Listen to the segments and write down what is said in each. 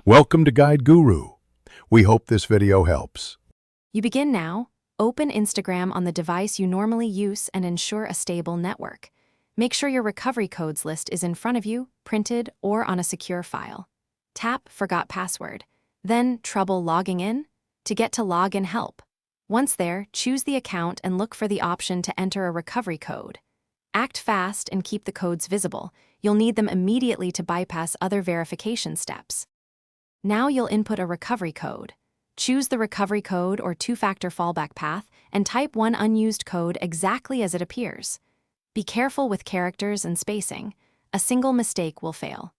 Welcome to Guide Guru. We hope this video helps. You begin now. Open Instagram on the device you normally use and ensure a stable network. Make sure your recovery codes list is in front of you, printed, or on a secure file. Tap Forgot Password. Then trouble logging in? To get to login help. Once there, choose the account and look for the option to enter a recovery code. Act fast and keep the codes visible. You'll need them immediately to bypass other verification steps. Now you'll input a recovery code. Choose the recovery code or two-factor fallback path and type one unused code exactly as it appears. Be careful with characters and spacing. A single mistake will fail.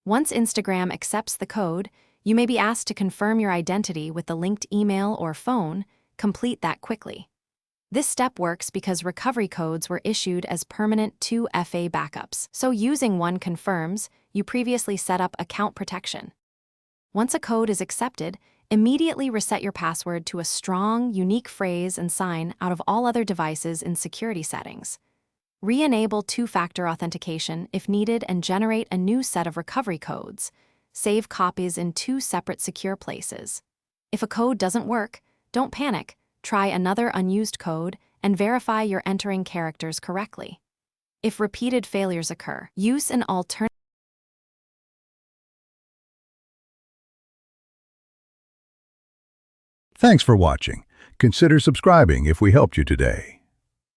Once Instagram accepts the code, you may be asked to confirm your identity with the linked email or phone. Complete that quickly. This step works because recovery codes were issued as permanent 2FA backups, so using one confirms you previously set up account protection. Once a code is accepted, immediately reset your password to a strong, unique phrase and sign out of all other devices in security settings. Re-enable two-factor authentication if needed and generate a new set of recovery codes. Save copies in two separate secure places. If a code doesn't work, don't panic. Try another unused code and verify you're entering characters correctly. If repeated failures occur, use an alternative. Thanks for watching. Consider subscribing if we helped you today.